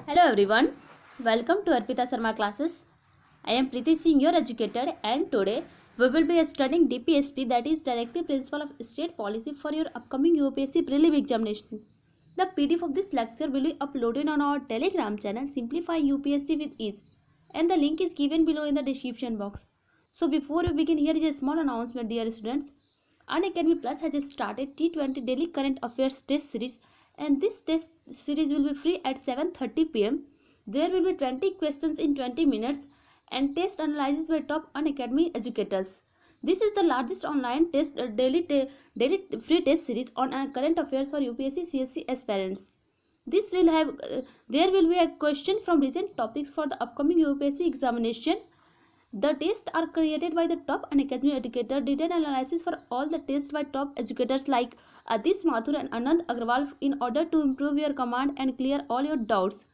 Hello everyone, welcome to Arpita Sharma classes. I am Preeti Singh, your educator, and today we will be studying DPSP, that is Directive Principle of State Policy for your upcoming UPSC prelim examination. The PDF of this lecture will be uploaded on our Telegram channel Simplify UPSC with Ease, and the link is given below in the description box. So before we begin, here is a small announcement, dear students. Unacademy Plus has started T20 Daily Current Affairs Test Series, and this test series will be free at 7:30 p.m. There will be 20 questions in 20 minutes and test analysis by top Unacademy educators. This is the largest online test daily free test series on current affairs for UPSC CSC aspirants. This will have there will be a question from recent topics for the upcoming UPSC examination. The tests are created by the top Unacademy educator. Detailed analysis for all the tests by top educators like Atish Mathur and Anand Agarwal in order to improve your command and clear all your doubts.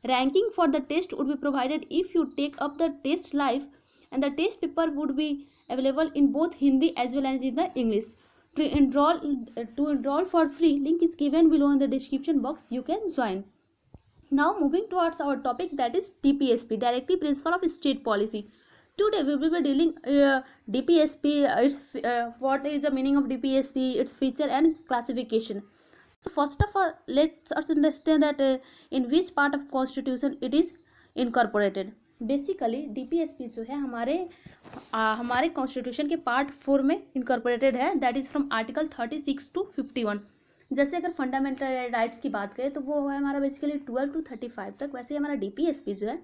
Ranking for the test would be provided if you take up the test live, and the test paper would be available in both Hindi as well as in the English. To enroll for free, link is given below in the description box. You can join. Now moving towards our topic, that is DPSP, Directive Principle of State Policy. Today we will be dealing DPSP, what is the meaning of DPSP, its feature and classification. So first of all, let's understand that in which part of constitution it is incorporated. Basically DPSP जो है हमारे constitution के part 4 में incorporated है, that is from article 36 to 51. जैसे अगर fundamental rights की बात करें तो वो है हमारा बेसिकली 12 टू 35 तक. वैसे हमारा डीपीएसपी जो है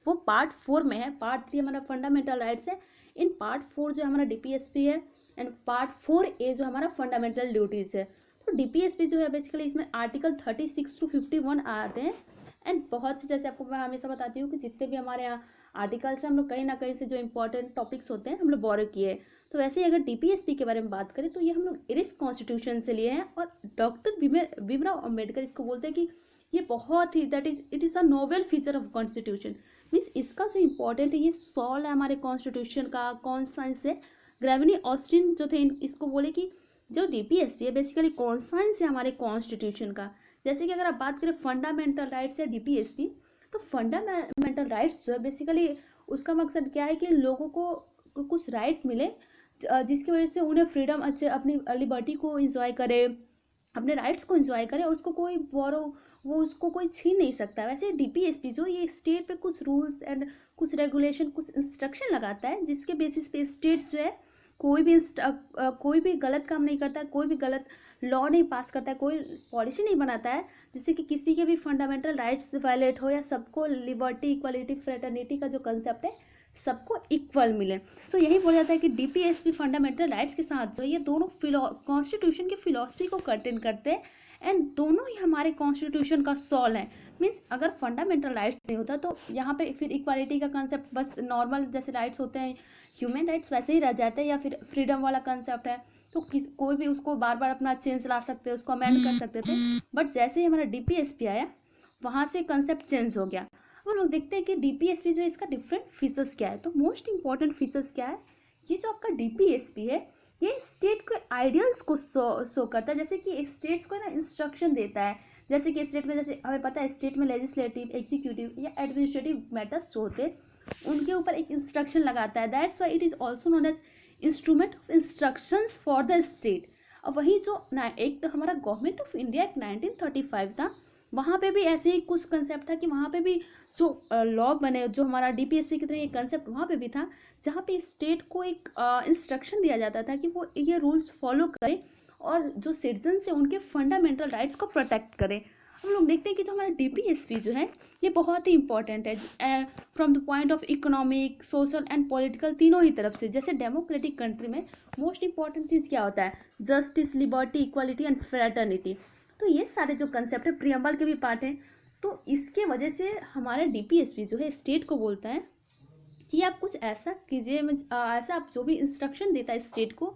वो पार्ट 4 में है. पार्ट 3 हमारा फंडामेंटल राइट्स है. इन पार्ट 4 जो हमारा डीपीएसपी है एंड पार्ट 4A जो हमारा फंडामेंटल ड्यूटीज़ है. तो डीपीएसपी जो है बेसिकली इसमें आर्टिकल 36 टू 51 आते हैं. एंड बहुत से, जैसे आपको मैं हमेशा बताती हूँ कि जितने भी हमारे यहाँ आर्टिकल्स हैं हम लोग कहीं ना कहीं से जो इंपॉर्टेंट टॉपिक्स होते हैं हम लोग बोरो किए हैं. तो वैसे ही अगर डीपीएसपी के बारे में बात करें तो ये हम लोग इरिस कॉन्स्टिट्यूशन से लिए हैं. और डॉक्टर भीमराव अम्बेडकर इसको बोलते हैं कि ये बहुत ही it is a novel feature of constitution. Means इसका जो इम्पोर्टेंट है, ये सॉल है हमारे कॉन्स्टिट्यूशन का. कौन साइंस है? ग्रेविनी ऑस्टिन जो थे इसको बोले कि जो डीपीएसपी है बेसिकली कौन साइंस है हमारे कॉन्स्टिट्यूशन का. जैसे कि अगर आप बात करें फंडामेंटल राइट्स या डीपीएसपी, तो फंडामेंटल राइट्स जो है बेसिकली उसका मकसद क्या है कि लोगों को कुछ राइट्स मिले जिसकी वजह से उन्हें फ्रीडम, अच्छे अपनी लिबर्टी को इंजॉय करे, अपने राइट्स को इंजॉय करे, और उसको कोई वो उसको कोई छीन नहीं सकता. वैसे डीपीएसपी जो ये स्टेट पे कुछ रूल्स एंड कुछ रेगुलेशन, कुछ इंस्ट्रक्शन लगाता है जिसके बेसिस पे स्टेट जो है कोई भी गलत काम नहीं करता है, कोई भी गलत लॉ नहीं पास करता है, कोई पॉलिसी नहीं बनाता है जिससे कि किसी के भी फंडामेंटल राइट्स वायलेट हो, या सबको लिबर्टी, इक्वालिटी, फ्रेटर्निटी का जो कंसेप्ट है सबको इक्वल मिले. सो यही बोला जाता है कि डीपीएसपी फंडामेंटल राइट्स के साथ जो ये दोनों कॉन्स्टिट्यूशन की फिलॉसफी को कंटेन करते हैं एंड दोनों ही हमारे कॉन्स्टिट्यूशन का सॉल है. मीन्स अगर फंडामेंटल राइट्स नहीं होता तो यहाँ पे फिर इक्वालिटी का कंसेप्ट बस नॉर्मल जैसे राइट्स होते हैं ह्यूमन राइट्स वैसे ही रह जाते हैं, या फिर फ्रीडम वाला कंसेप्ट है तो कोई भी उसको बार बार अपना चेंज ला सकते हैं, उसको अमेंड कर सकते थे. बट जैसे ही हमारा डीपीएसपी आया वहाँ से कंसेप्ट चेंज हो गया. अब लोग देखते हैं कि डीपीएसपी जो है इसका डिफरेंट फीचर्स क्या है. तो मोस्ट इंपॉर्टेंट फीचर्स क्या है, ये जो आपका डीपीएसपी है ये स्टेट के आइडियल्स को शो करता है. जैसे कि स्टेट्स को ना इंस्ट्रक्शन देता है. जैसे कि स्टेट में, जैसे हमें पता है स्टेट में लेजिस्लेटिव, एग्जीक्यूटिव या एडमिनिस्ट्रेटिव मैटर्स जो होते हैं उनके ऊपर एक इंस्ट्रक्शन लगाता है. That's why it is also known as instrument of instructions for the state. और वही जो एक हमारा गवर्नमेंट ऑफ इंडिया एक्ट 1935 था, वहाँ पे भी ऐसे ही कुछ कंसेप्ट था कि वहाँ पे भी जो लॉ बने, जो हमारा डीपीएसपी की तरह ये कंसेप्ट वहाँ पे भी था जहाँ पे स्टेट को एक इंस्ट्रक्शन दिया जाता था कि वो ये रूल्स फॉलो करे और जो सिटीजन है उनके फंडामेंटल राइट्स को प्रोटेक्ट करे. हम लोग देखते हैं कि जो हमारा डीपीएसपी जो है ये बहुत ही इंपॉर्टेंट है from the point of economic, social and political, तीनों ही तरफ से. जैसे डेमोक्रेटिक कंट्री में मोस्ट इंपॉर्टेंट चीज़ क्या होता है? Justice, liberty, equality and fraternity. तो ये सारे जो कंसेप्ट है प्रियम्बल के भी पार्ट हैं. तो इसके वजह से हमारे डीपीएसपी जो है स्टेट को बोलता है कि आप कुछ ऐसा कीजिए, ऐसा आप जो भी इंस्ट्रक्शन देता है स्टेट को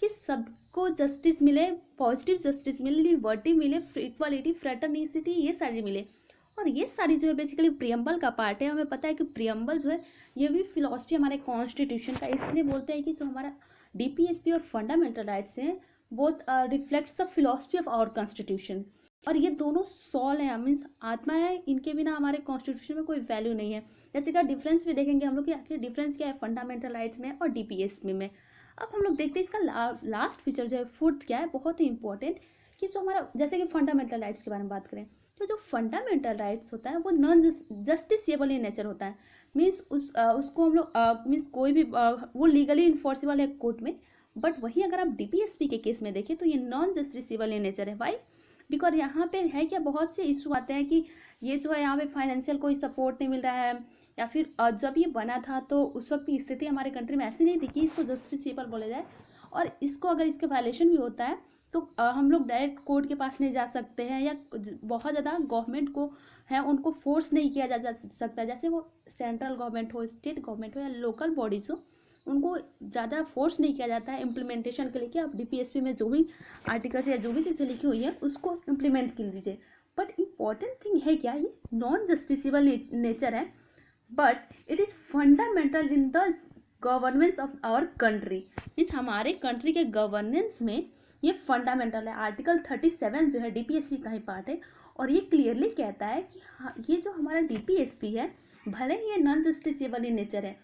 कि सबको जस्टिस मिले, पॉजिटिव जस्टिस मिले, लिबर्टी मिले, इक्वालिटी, फ्रेटर्निटी, ये सारी मिले. और ये सारी जो है बेसिकली प्रियम्बल का पार्ट है. हमें पता है कि प्रियम्बल जो है ये भी फिलॉसफी हमारे कॉन्स्टिट्यूशन का, इसलिए बोलते हैं कि जो हमारा डीपीएसपी और फंडामेंटल राइट्स हैं both reflects the philosophy of our constitution. और ये दोनों सॉल हैं, मीन्स आत्मा है, इनके बिना हमारे कॉन्स्टिट्यूशन में कोई वैल्यू नहीं है। जैसे का डिफरेंस भी देखेंगे हम लोग कि आखिर डिफरेंस क्या है फंडामेंटल राइट्स में और डीपीएसपी में। अब हम लोग देखते हैं इसका लास्ट फीचर जो है फोर्थ क्या है, बहुत ही इंपॉर्टेंट, कि जो हमारा जैसे कि फंडामेंटल राइट्स के बारे में बात करें तो जो फंडामेंटल राइट्स होता है वो नॉन जस्टिसेबल इन नेचर होता है। मीन्स उसको हम लोग मीन्स कोई भी वो लीगली इन्फोर्सेबल है कोर्ट में, बट वही अगर आप डीपीएसपी के केस में देखें तो ये नॉन जस्टिसेबल इन नेचर है। वाई? बिकॉज यहाँ पे है क्या, बहुत से इशू आते हैं कि ये जो है यहाँ पे फाइनेंशियल कोई सपोर्ट नहीं मिल रहा है, या फिर जब ये बना था तो उस वक्त की स्थिति हमारे कंट्री में ऐसी नहीं थी कि इसको जस्टिसेबल बोला जाए, और इसको अगर इसके वायलेशन भी होता है तो हम लोग डायरेक्ट कोर्ट के पास नहीं जा सकते हैं, या बहुत ज़्यादा गवर्नमेंट को है उनको फोर्स नहीं किया जा सकता, जैसे वो सेंट्रल गवर्नमेंट हो, स्टेट गवर्नमेंट हो या लोकल बॉडीज हो, उनको ज़्यादा फोर्स नहीं किया जाता है इम्प्लीमेंटेशन के लिए कि आप डीपीएसपी में जो भी आर्टिकल्स या जो भी चीज़ें लिखी हुई है उसको इम्प्लीमेंट कर लीजिए। बट इम्पॉर्टेंट थिंग है क्या, ये नॉन जस्टिसेबल नेचर है, but it is fundamental in the governance of our country. Means हमारे कंट्री के गवर्नेंस में ये फंडामेंटल है। आर्टिकल 37 जो है डीपीएसपी का ही पार्ट है, और ये क्लियरली कहता है कि हाँ, ये जो हमारा डीपीएसपी है भले ही ये नॉन जस्टिसेबल इन नेचर है।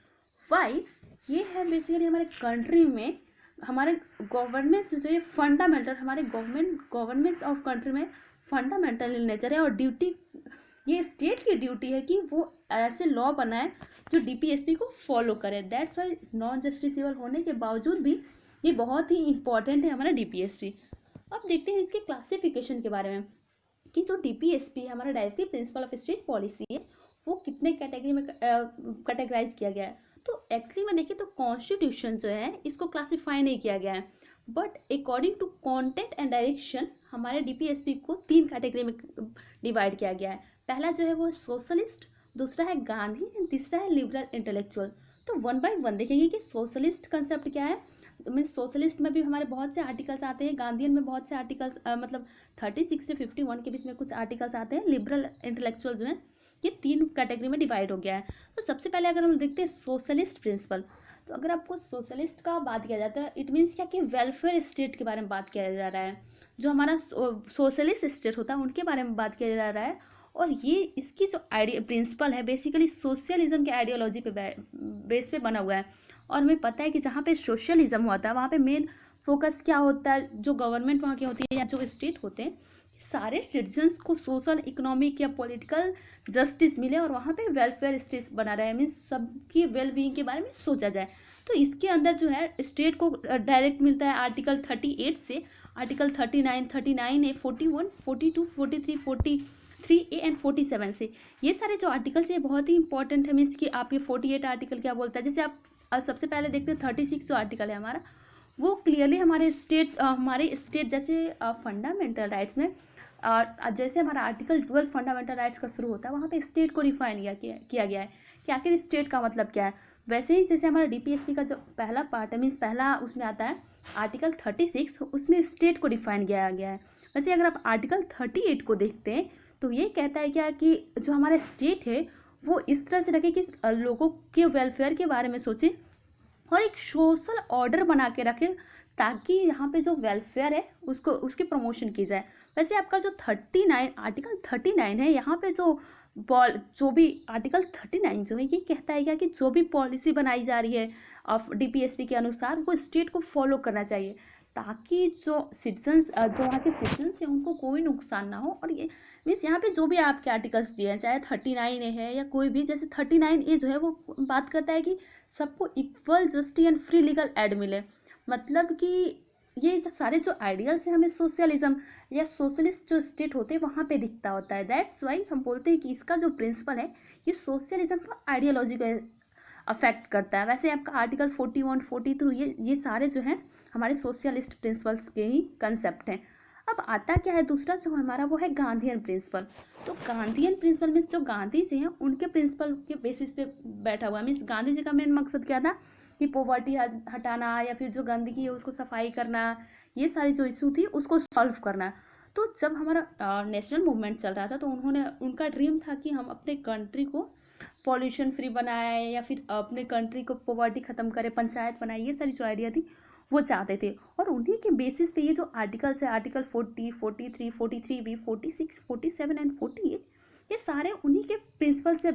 वाई? ये है बेसिकली हमारे कंट्री में, हमारे गवर्नमेंट्स में जो ये फंडामेंटल, हमारे गवर्नमेंट्स ऑफ कंट्री में फंडामेंटल इन नेचर है, और ड्यूटी, ये स्टेट की ड्यूटी है कि वो ऐसे लॉ बनाए जो डीपीएसपी को फॉलो करे। दैट्स वाई नॉन जस्टिसेबल होने के बावजूद भी ये बहुत ही इंपॉर्टेंट है हमारा डीपीएसपी। अब देखते हैं इसके क्लासिफिकेशन के बारे में कि जो डीपीएसपी है हमारा directive principle of state policy है, वो कितने कैटेगरी में कैटेगराइज किया गया है। तो एक्चुअली में देखिए तो कॉन्स्टिट्यूशन जो है इसको क्लासीफाई नहीं किया गया है, but according to content and direction हमारे डीपीएसपी को 3 कैटेगरी में डिवाइड किया गया है। पहला जो है वो सोशलिस्ट, दूसरा है गांधी एंड तीसरा है लिबरल इंटेलेक्चुअल। तो वन बाय वन देखेंगे कि सोशलिस्ट कंसेप्ट क्या है। मीन्स सोशलिस्ट में भी हमारे बहुत से आर्टिकल्स आते हैं, गांधीयन में बहुत से आर्टिकल्स मतलब 36 से 51 के बीच में कुछ आर्टिकल्स आते हैं। लिबरल इंटेलेक्चुअल जो है ये 3 कैटेगरी में डिवाइड हो गया है। तो सबसे पहले अगर हम देखते हैं सोशलिस्ट प्रिंसिपल, तो अगर आपको सोशलिस्ट का बात किया जाता है इट मीन्स क्या कि वेलफेयर स्टेट के बारे में बात किया जा रहा है। जो हमारा सोशलिस्ट स्टेट होता है उनके बारे में बात किया जा रहा है, और ये इसकी जो आइडिया प्रिंसिपल है बेसिकली सोशलिज्म के आइडियोलॉजी पे बेस पे बना हुआ है। और हमें पता है कि जहाँ पे सोशलिज्म होता है वहाँ पे मेन फोकस क्या होता है, जो गवर्नमेंट वहाँ की होती है या जो स्टेट होते हैं, सारे सिटीजन्स को सोशल इकोनॉमिक या पॉलिटिकल जस्टिस मिले और वहाँ पे वेलफेयर स्टेट बना रहे, मीन्स सबकी वेलबींग के बारे में सोचा जाए। तो इसके अंदर जो है स्टेट को डायरेक्ट मिलता है आर्टिकल 38 से आर्टिकल 39A 41 42 43 43A एंड 47 से। ये सारे जो आर्टिकल्स ये बहुत ही इंपॉर्टेंट है। मीन्स कि आप ये 48 आर्टिकल क्या बोलता है, जैसे आप सबसे पहले देखते हैं 36 जो आर्टिकल है हमारा, वो क्लियरली हमारे स्टेट जैसे फंडामेंटल राइट्स में जैसे हमारा आर्टिकल 12 फंडामेंटल राइट्स का शुरू होता है वहाँ पे स्टेट को डिफाइन किया गया है कि आखिर स्टेट का मतलब क्या है। वैसे ही जैसे हमारा डीपीएसपी का जो पहला पार्ट है मीन्स पहला उसमें आता है आर्टिकल 36, उसमें स्टेट को डिफाइन किया गया है। वैसे अगर आप आर्टिकल 38 को देखते हैं तो ये कहता है क्या कि जो हमारा स्टेट है वो इस तरह से रखे कि लोगों के वेलफेयर के बारे में सोचे और एक सोशल ऑर्डर बना के रखे, ताकि यहाँ पे जो वेलफेयर है उसको उसकी प्रमोशन की जाए। वैसे आपका जो 39 आर्टिकल 39 है, यहाँ पे जो भी आर्टिकल 39 जो है ये कहता है क्या कि जो भी पॉलिसी बनाई जा रही है ऑफ डीपीएसपी के अनुसार वो स्टेट को फॉलो करना चाहिए, ताकि जो सिटीजन्स जो वहाँ के सिटीजन्स हैं उनको कोई नुकसान ना हो। और ये मीन्स यहाँ पे जो भी आपके आर्टिकल्स दिए हैं चाहे 39 है या कोई भी, जैसे 39A जो है वो बात करता है कि सबको equal justice and free legal aid मिले। मतलब कि ये जो सारे जो आइडियल्स हैं हमें सोशलिज्म या सोशलिस्ट जो स्टेट होते हैं वहाँ पे दिखता होता है। दैट्स वाई हम बोलते हैं कि इसका जो प्रिंसिपल है ये सोशलिज्म का आइडियोलॉजी को अफेक्ट करता है। वैसे आपका आर्टिकल 41 42 ये सारे जो हैं हमारे सोशलिस्ट प्रिंसिपल्स के ही कंसेप्ट हैं। अब आता क्या है दूसरा जो हमारा वो है गांधीयन प्रिंसिपल। तो गांधीयन प्रिंसिपल मीन्स जो गांधी जी हैं उनके प्रिंसिपल के बेसिस पे बैठा हुआ है। मीन्स गांधी जी का मेन मकसद क्या था कि पॉवर्टी हटाना या फिर जो गंदगी है उसको सफाई करना, ये सारी जो इशू थी उसको सॉल्व करना। तो जब हमारा नेशनल मूवमेंट चल रहा था तो उनका ड्रीम था कि हम अपने कंट्री को पॉल्यूशन फ्री बनाए या फिर अपने कंट्री को पॉवर्टी ख़त्म करें, पंचायत बनाए, ये सारी जो आइडिया थी वो चाहते थे। और उन्हीं के बेसिस पे ये जो आर्टिकल्स है, आर्टिकल 40, 43, 43B, 46, 47 एंड 48, ये सारे उन्हीं के प्रिंसिपल्स पे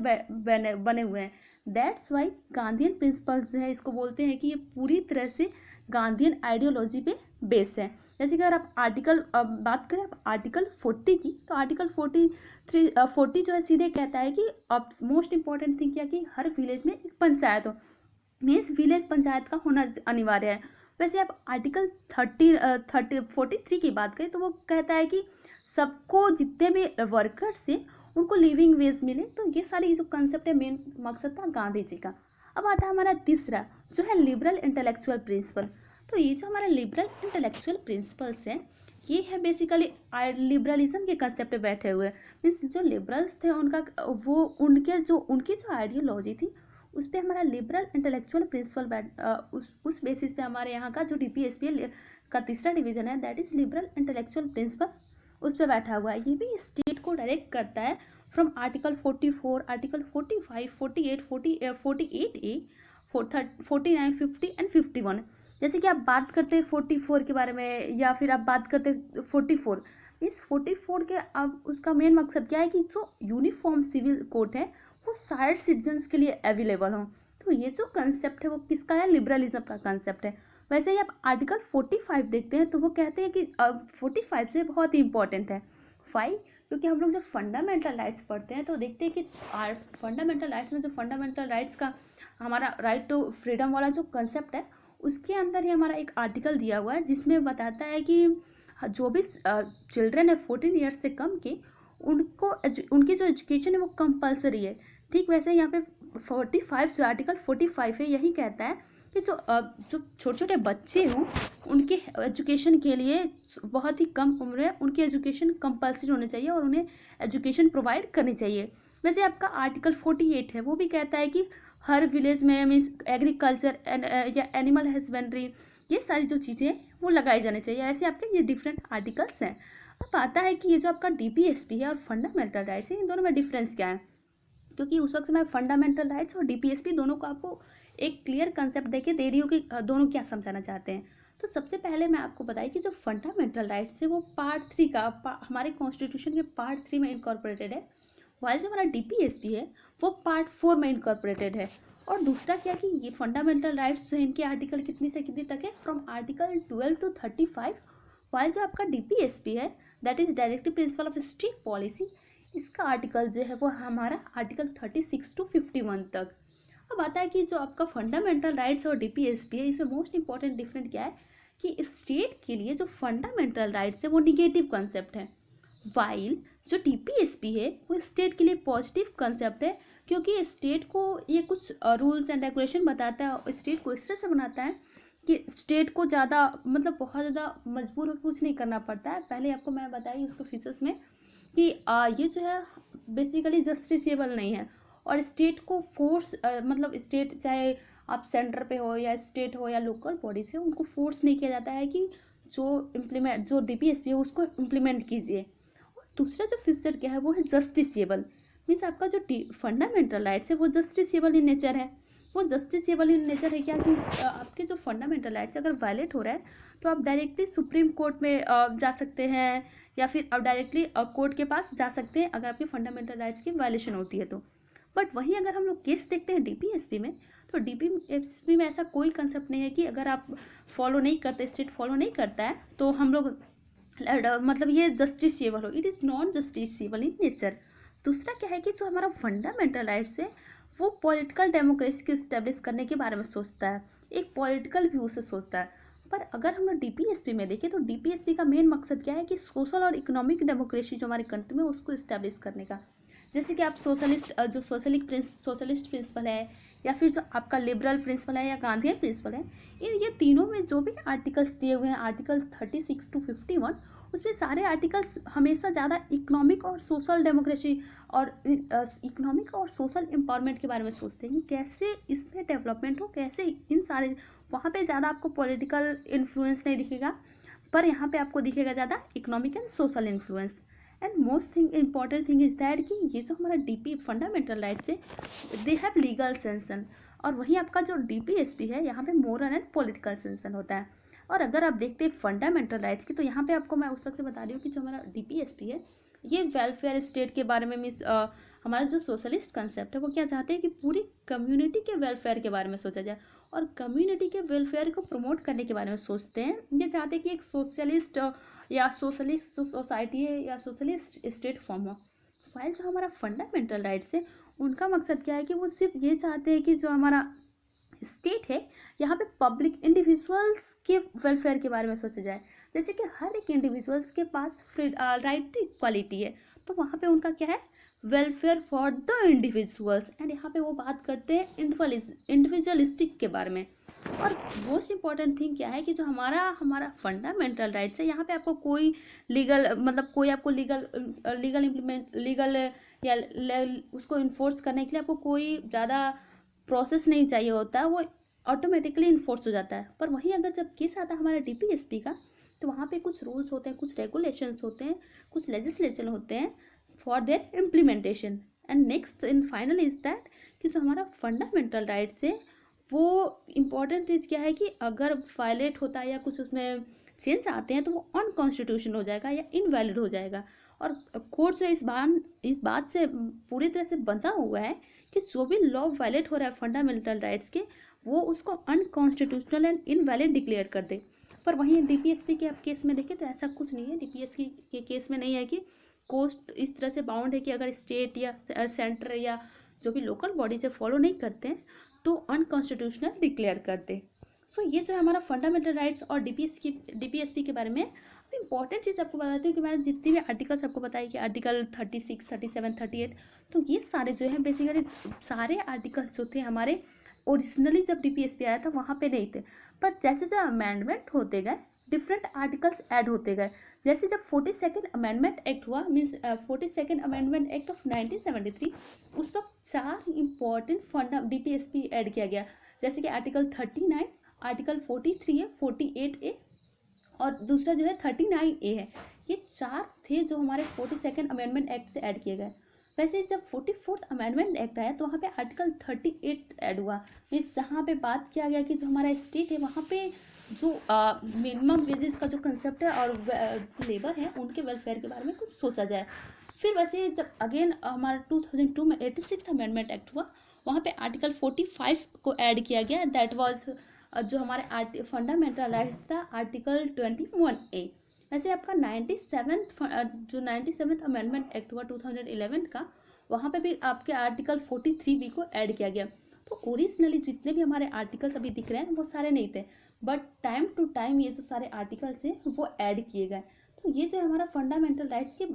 बने हुए हैं। दैट्स वाई गांधीयन प्रिंसिपल्स जो है, इसको बोलते हैं कि ये पूरी तरह से गांधीयन आइडियोलॉजी पे बेस है। जैसे कि अगर आप बात करें आप आर्टिकल 40 की, तो आर्टिकल 40 जो है सीधे कहता है कि अब मोस्ट इंपॉर्टेंट थिंग क्या कि हर विलेज में एक पंचायत हो, मीन्स विलेज पंचायत का होना अनिवार्य है। वैसे आप आर्टिकल 43 की बात करें तो वो कहता है कि सबको, जितने भी वर्कर्स हैं उनको लिविंग वेज मिले। तो ये सारी जो कंसेप्ट है, मेन मकसद था गांधी जी का। अब आता है हमारा तीसरा जो है लिबरल इंटेलेक्चुअल प्रिंसिपल। तो ये जो हमारा लिबरल इंटेलेक्चुअल प्रिंसिपल्स है, ये है बेसिकली लिबरलिज्म के कंसेप्ट पे बैठे हुए। मीन्स जो लिबरल्स थे उनका वो उनकी जो आइडियोलॉजी थी उस पर हमारा लिबरल इंटेलेक्चुअल प्रिंसिपल उस बेसिस पे हमारे यहाँ का जो DPSP का तीसरा डिवीजन है, that is liberal intellectual principle, उस पर बैठा हुआ है। ये भी स्टेट को डायरेक्ट करता है from article 44, article 45, 48, 48A, 49, 50 and 51। जैसे कि आप बात करते हैं 44 के बारे में, या फिर आप बात करते हैं 44, इस 44 के अब उसका मेन मकसद क्या है कि जो यूनिफॉर्म सिविल कोड है वो सारे सिटीजन्स के लिए अवेलेबल हो। तो ये जो कंसेप्ट है वो किसका है, लिबरलिज्म का कंसेप्ट है। वैसे ही आप आर्टिकल 45 देखते हैं तो वो कहते हैं कि 45 से बहुत ही इंपॉर्टेंट है। 5 क्योंकि हम लोग जब फंडामेंटल राइट्स पढ़ते हैं तो देखते हैं कि फंडामेंटल राइट्स में जो फंडामेंटल राइट्स का हमारा राइट टू फ्रीडम वाला जो कंसेप्ट है, उसके अंदर ही हमारा एक आर्टिकल दिया हुआ है जिसमें बताता है कि जो भी चिल्ड्रन है 14 ईयर्स से कम के, उनकी जो एजुकेशन है वो कंपलसरी है। ठीक वैसे यहाँ पे 45 जो आर्टिकल 45 है यही कहता है कि जो छोटे छोटे बच्चे हों उनके एजुकेशन के लिए बहुत ही कम उम्र है, उनकी एजुकेशन कंपलसरी होनी चाहिए और उन्हें एजुकेशन प्रोवाइड करनी चाहिए। वैसे आपका आर्टिकल 48 है वो भी कहता है कि हर विलेज में मीन्स एग्रीकल्चर या एनिमल हस्बेंड्री, ये सारी जो चीज़ें वो लगाई जानी चाहिए। ऐसे आपके ये डिफरेंट आर्टिकल्स हैं। अब आता है कि ये जो आपका DPSP है और फंडामेंटल राइट्स है, इन दोनों में डिफरेंस क्या है, क्योंकि उस वक्त मैं फंडामेंटल राइट्स और DPSP दोनों को आपको एक क्लियर कंसेप्ट देके दे रही हूँ कि दोनों क्या समझाना चाहते हैं। तो सबसे पहले मैं आपको बताई कि जो फंडामेंटल राइट्स है वो पार्ट 3 का हमारे कॉन्स्टिट्यूशन के पार्ट 3 में इनकॉर्पोरेटेड है, वाइल जो हमारा DPSP है वो पार्ट 4 में इनकॉर्पोरेटेड है। और दूसरा क्या कि ये फंडामेंटल राइट्स जो इनके आर्टिकल कितनी से कितनी तक है, फ्रॉम आर्टिकल 12 to 35, वाइल जो आपका DPSP है that is directive principle of state policy, इसका आर्टिकल जो है वो हमारा आर्टिकल 36 to 51 तक। अब आता है कि जो आपका फंडामेंटल राइट्स और DPSP है, इसमें मोस्ट इंपॉर्टेंट डिफरेंट क्या है कि स्टेट के लिए जो फंडामेंटल राइट्स है वो निगेटिव कंसेप्ट है, वाइल जो DPSP है वो स्टेट के लिए पॉजिटिव कंसेप्ट है, क्योंकि स्टेट को ये कुछ रूल्स एंड रेगुलेशन बताता है। स्टेट को इस तरह से बनाता है कि स्टेट को ज़्यादा मतलब बहुत ज़्यादा मजबूर होकर कुछ नहीं करना पड़ता है। पहले आपको मैं बताई उसको फीचर्स में कि ये जो है बेसिकली जस्टिसेबल नहीं है, और स्टेट को फोर्स मतलब स्टेट चाहे आप सेंटर पे हो या स्टेट हो या लोकल बॉडी से, उनको फोर्स नहीं किया जाता है कि जो DPSP है उसको इम्प्लीमेंट कीजिए। और दूसरा जो फीचर क्या है वो है जस्टिसेबल, मीन्स आपका जो फंडामेंटल राइट्स है वो जस्टिसेबल इन नेचर है। वो जस्टिसेबल इन नेचर है क्या कि आपके जो फंडामेंटल राइट्स अगर वायलेट हो रहा है तो आप डायरेक्टली सुप्रीम कोर्ट में जा सकते हैं, या फिर आप डायरेक्टली कोर्ट के पास जा सकते हैं अगर आपके फंडामेंटल राइट्स की वायलेशन होती है तो। बट वहीं अगर हम लोग केस देखते हैं DPSP में, तो DPSP में ऐसा कोई कंसेप्ट नहीं है कि अगर आप फॉलो नहीं करते, स्टेट फॉलो नहीं करता है तो हम लोग मतलब ये जस्टिसेबल हो, it is non justiciable in nature. दूसरा क्या है कि जो हमारा फंडामेंटल राइट्स है वो पॉलिटिकल डेमोक्रेसी को इस्टेब्लिश करने के बारे में सोचता है, एक पॉलिटिकल व्यू से सोचता है। पर अगर हम लोग DPSP में देखें तो DPSP का मेन मकसद क्या है कि सोशल और इकोनॉमिक डेमोक्रेसी जो हमारी कंट्री में उसको इस्टेब्लिश करने का। जैसे कि आप सोशलिस्ट प्रिंसिपल है, या फिर जो आपका लिबरल प्रिंसिपल है या गांधीयन प्रिंसिपल है, ये तीनों में जो भी आर्टिकल्स दिए हुए हैं आर्टिकल 36 to 51, उसमें सारे आर्टिकल्स हमेशा ज़्यादा इकोनॉमिक और सोशल डेमोक्रेसी और इकोनॉमिक और सोशल एम्पावरमेंट के बारे में सोचते हैं कि कैसे इसमें डेवलपमेंट हो, कैसे इन सारे, वहाँ पे ज़्यादा आपको पॉलिटिकल इन्फ्लुएंस नहीं दिखेगा, पर यहाँ पे आपको दिखेगा ज़्यादा economic and social influence. And most important thing is that कि ये जो हमारा DP फंडामेंटल राइट्स है दे हैव लीगल सेंसन, और वहीं आपका जो DPSP है यहाँ पे मोरल एंड पॉलिटिकल सेंसन होता है। और अगर आप देखते हैं फंडामेंटल राइट्स की, तो यहाँ पे आपको मैं उस वक्त से बता रही हूँ कि जो हमारा डीपीएसपी है ये वेलफेयर स्टेट के बारे में मीन्स हमारा जो सोशलिस्ट कंसेप्ट है वो क्या चाहते हैं कि पूरी कम्युनिटी के वेलफेयर के बारे में सोचा जाए और कम्युनिटी के वेलफेयर को प्रमोट करने के बारे में सोचते हैं। ये चाहते हैं कि एक सोशलिस्ट या सोशलिस्ट जो सोसाइटी है या सोशलिस्ट स्टेट फॉर्म हो। फाइल जो हमारा फंडामेंटल राइट्स है उनका मकसद क्या है कि वो सिर्फ ये चाहते हैं कि जो हमारा स्टेट है यहाँ पे पब्लिक इंडिविजुअल्स के वेलफेयर के बारे में सोचा जाए। जैसे कि हर एक इंडिविजुअल्स के पास राइट टू इक्वालिटी है, तो वहाँ पे उनका क्या है, welfare for the individuals. And यहाँ पे वो बात करते हैं इंडिविजुअलिस्टिक के बारे में। और मोस्ट इंपॉर्टेंट थिंग क्या है कि जो हमारा फंडामेंटल राइट्स है, यहाँ पे आपको कोई लीगल मतलब कोई आपको लीगल या उसको इन्फोर्स करने के लिए आपको कोई ज़्यादा प्रोसेस नहीं चाहिए होता है, वो ऑटोमेटिकली इन्फोर्स हो जाता है। पर वहीं अगर जब केस आता है हमारे डीपीएसपी का, तो वहाँ पे कुछ रूल्स होते हैं, कुछ रेगुलेशंस होते हैं, कुछ लेजिस्लेशन होते हैं for their implementation. And next in final is that कि जो हमारा फंडामेंटल राइट्स है वो इम्पॉर्टेंट चीज़ क्या है कि अगर वायलेट होता है या कुछ उसमें चेंज आते हैं तो वो अनकॉन्स्टिट्यूशनल हो जाएगा या इनवैलिड हो जाएगा। और कोर्ट जो इस बात से पूरी तरह से बंधा हुआ है कि जो भी लॉ वायलेट हो रहा है फंडामेंटल राइट्स के, वो उसको अनकॉन्स्टिट्यूशनल एंड इनवैलिड डिक्लेयर कर दे। पर वहीं डीपीएसपी के आप केस में देखें तो ऐसा कुछ नहीं है। डीपीएसपी के केस में नहीं है कि कोर्ट इस तरह से बाउंड है कि अगर स्टेट या सेंटर या जो भी लोकल बॉडी से फॉलो नहीं करते हैं तो अनकॉन्स्टिट्यूशनल डिक्लेयर कर दे। सो ये जो है हमारा फंडामेंटल राइट्स और डीपीएसपी के बारे में इंपॉर्टेंट चीज़ आपको बताती हूँ कि मैंने जितनी भी आर्टिकल्स आपको बताई कि आर्टिकल 36, 37, 38, तो ये सारे जो है बेसिकली सारे आर्टिकल्स जो थे हमारे ओरिजिनली जब डीपीएसपी आया था वहाँ पे नहीं थे, बट जैसे जैसे अमेंडमेंट होते गए डिफरेंट आर्टिकल्स ऐड होते गए। जैसे जब 42nd अमेंडमेंट एक्ट हुआ means 42nd amendment act of 1973, उस वक्त 4 इंपॉर्टेंट डीपीएसपी ऐड किया गया। जैसे कि आर्टिकल 39, आर्टिकल 43 है, 48A और दूसरा जो है 39A है। ये 4 थे जो हमारे 42nd अमेंडमेंट एक्ट से ऐड किए गए। वैसे जब 44th अमेंडमेंट एक्ट आया तो वहाँ पे आर्टिकल 38 ऐड हुआ, मीन्स जहाँ पे बात किया गया कि जो हमारा स्टेट है वहाँ पे जो मिनिमम वेजेस का जो कंसेप्ट है और लेबर है उनके वेलफेयर के बारे में कुछ सोचा जाए। फिर वैसे जब अगेन हमारा 2002 में 86th अमेंडमेंट एक्ट हुआ, वहाँ पे आर्टिकल 45 को ऐड किया गया। दैट वाज जो हमारे फंडामेंटल राइट्स था आर्टिकल 21A। वैसे आपका 97th अमेंडमेंट एक्ट हुआ 2011 का, वहाँ पे भी आपके आर्टिकल 43B को ऐड किया गया। तो ओरिजिनली जितने भी हमारे आर्टिकल्स अभी दिख रहे हैं वो सारे नहीं थे, बट टाइम टू टाइम ये जो सारे आर्टिकल्स हैं वो ऐड किए गए। तो ये जो हमारा फंडामेंटल राइट्स के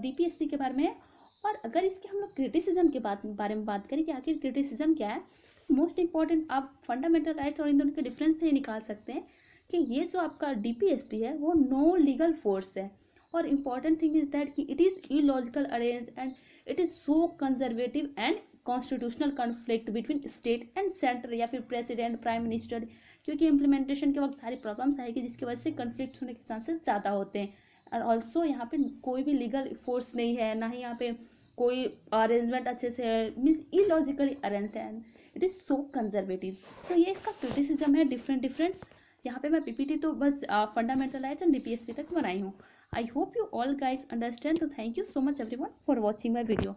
डीपीएसपी के बारे में है। और अगर इसके हम लोग क्रिटिसिज्म के बारे में बात करें कि आखिर क्रिटिसिज्म क्या है, मोस्ट इंपॉर्टेंट आप फंडामेंटल राइट्स और इन दोनों के डिफरेंस से निकाल सकते हैं कि ये जो आपका डीपीएसपी है वो नो लीगल फोर्स है। और इम्पॉर्टेंट थिंग इज दैट कि it is illogical arrange and it is so conservative and constitutional conflict between state and centre या फिर प्रेसिडेंट प्राइम मिनिस्टर, क्योंकि इम्प्लीमेंटेशन के वक्त सारी प्रॉब्लम्स आएगी जिसकी वजह से कन्फ्लिक्ट होने के चांसेस ज़्यादा होते हैं। और ऑल्सो यहाँ पे कोई भी लीगल फोर्स नहीं है, ना ही यहाँ पे कोई अरेंजमेंट अच्छे से है, मीन्स इलॉजिकली अरेंज्ड है, इट इज़ सो कंजर्वेटिव। सो ये इसका क्रिटिसिज्म है डिफरेंट। यहाँ पे मैं पीपीटी तो बस फंडामेंटल राइट्स एंड डीपीएसपी तक बनाई हूँ। I hope you all guys understand. तो thank you so much everyone for watching my video.